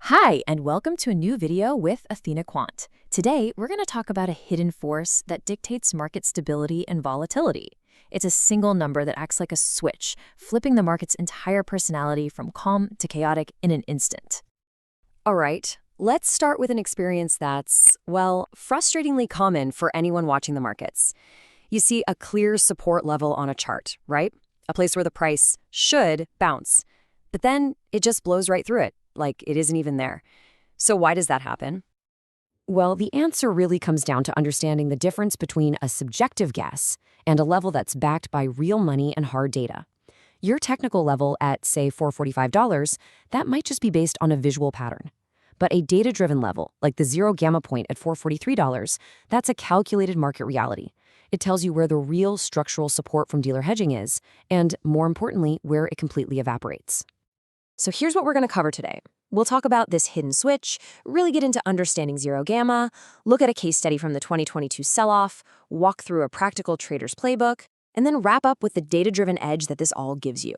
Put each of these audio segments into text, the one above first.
Hi, and welcome to a new video with Athena Quant. Today, we're going to talk about a hidden force that dictates market stability and volatility. It's a single number that acts like a switch, flipping the market's entire personality from calm to chaotic in an instant. All right, let's start with an experience that's, well, frustratingly common for anyone watching the markets. You see a clear support level on a chart, right? A place where the price should bounce. But then it just blows right through it, like it isn't even there. So why does that happen? Well, the answer really comes down to understanding the difference between a subjective guess and a level that's backed by real money and hard data. Your technical level at, say, $445, that might just be based on a visual pattern. But a data-driven level, like the zero gamma point at $443, that's a calculated market reality. It tells you where the real structural support from dealer hedging is, and more importantly, where it completely evaporates. So here's what we're going to cover today. We'll talk about this hidden switch, really get into understanding zero gamma, look at a case study from the 2022 sell-off, walk through a practical trader's playbook, and then wrap up with the data-driven edge that this all gives you.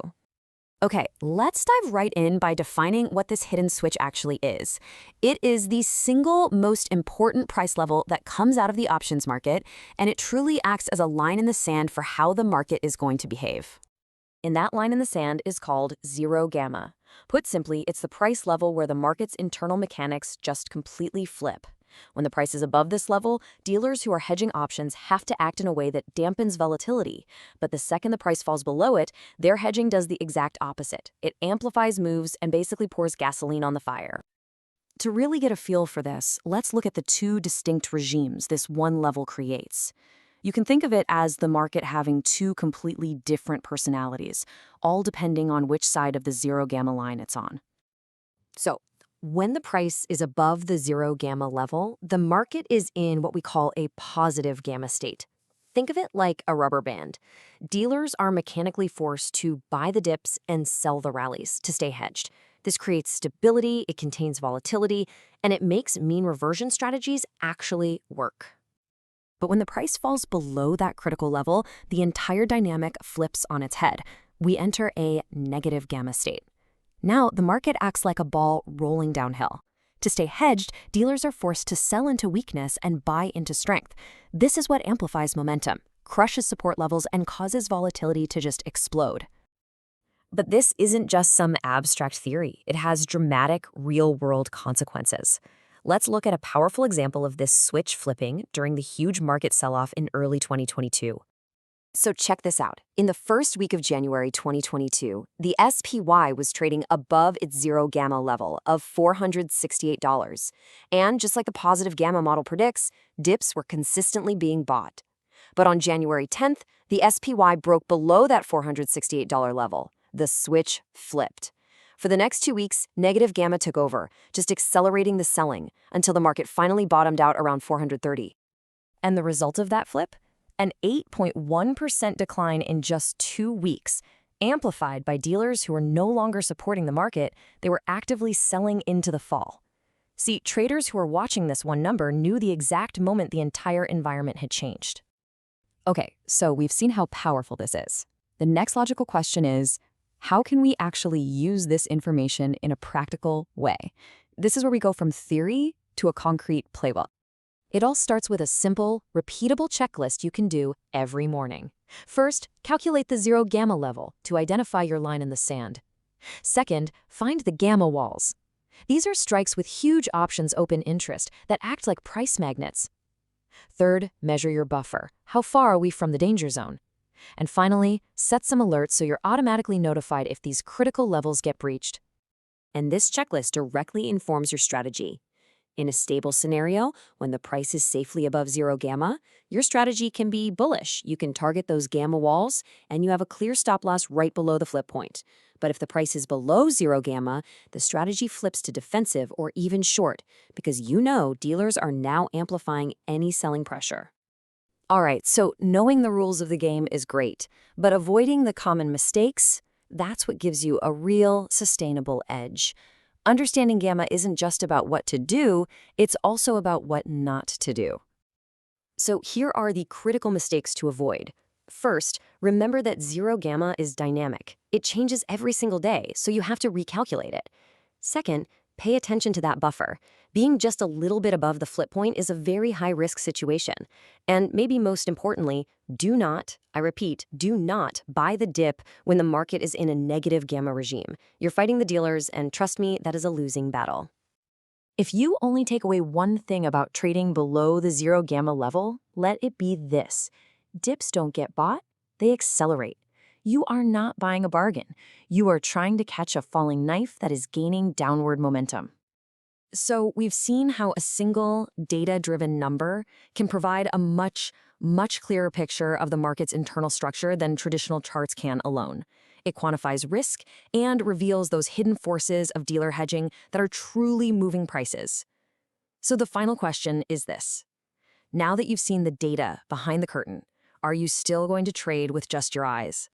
Okay, let's dive right in by defining what this hidden switch actually is. It is the single most important price level that comes out of the options market, and it truly acts as a line in the sand for how the market is going to behave. And that line in the sand is called zero gamma. Put simply, it's the price level where the market's internal mechanics just completely flip. When the price is above this level, dealers who are hedging options have to act in a way that dampens volatility. But the second the price falls below it, their hedging does the exact opposite. It amplifies moves and basically pours gasoline on the fire. To really get a feel for this, let's look at the two distinct regimes this one level creates. You can think of it as the market having two completely different personalities, all depending on which side of the zero gamma line it's on. So, when the price is above the zero gamma level, the market is in what we call a positive gamma state. Think of it like a rubber band. Dealers are mechanically forced to buy the dips and sell the rallies to stay hedged. This creates stability, it contains volatility, and it makes mean reversion strategies actually work. But when the price falls below that critical level, the entire dynamic flips on its head. We enter a negative gamma state. Now, the market acts like a ball rolling downhill. To stay hedged, dealers are forced to sell into weakness and buy into strength. This is what amplifies momentum, crushes support levels, and causes volatility to just explode. But this isn't just some abstract theory. It has dramatic, real-world consequences. Let's look at a powerful example of this switch flipping during the huge market sell-off in early 2022. So check this out. In the first week of January 2022, the SPY was trading above its zero gamma level of $468. And just like the positive gamma model predicts, dips were consistently being bought. But on January 10th, the SPY broke below that $468 level. The switch flipped. For the next 2 weeks, negative gamma took over, just accelerating the selling until the market finally bottomed out around 430. And the result of that flip? An 8.1% decline in just 2 weeks, amplified by dealers who were no longer supporting the market. They were actively selling into the fall. See, traders who were watching this one number knew the exact moment the entire environment had changed. Okay, so we've seen how powerful this is. The next logical question is, how can we actually use this information in a practical way? This is where we go from theory to a concrete playbook. It all starts with a simple, repeatable checklist you can do every morning. First, calculate the zero gamma level to identify your line in the sand. Second, find the gamma walls. These are strikes with huge options open interest that act like price magnets. Third, measure your buffer. How far are we from the danger zone? And finally, set some alerts so you're automatically notified if these critical levels get breached. And this checklist directly informs your strategy. In a stable scenario, when the price is safely above zero gamma, your strategy can be bullish. You can target those gamma walls, and you have a clear stop loss right below the flip point. But if the price is below zero gamma, the strategy flips to defensive or even short, because you know dealers are now amplifying any selling pressure. All right, so knowing the rules of the game is great, but avoiding the common mistakes, that's what gives you a real, sustainable edge. Understanding gamma isn't just about what to do, it's also about what not to do. So here are the critical mistakes to avoid. First, remember that zero gamma is dynamic. It changes every single day, so you have to recalculate it. Second, pay attention to that buffer. Being just a little bit above the flip point is a very high-risk situation. And maybe most importantly, do not, I repeat, do not buy the dip when the market is in a negative gamma regime. You're fighting the dealers, and trust me, that is a losing battle. If you only take away one thing about trading below the zero gamma level, let it be this. Dips don't get bought, they accelerate. You are not buying a bargain. You are trying to catch a falling knife that is gaining downward momentum. So we've seen how a single data-driven number can provide a much clearer picture of the market's internal structure than traditional charts can alone. It quantifies risk and reveals those hidden forces of dealer hedging that are truly moving prices. So the final question is this. Now that you've seen the data behind the curtain, are you still going to trade with just your eyes?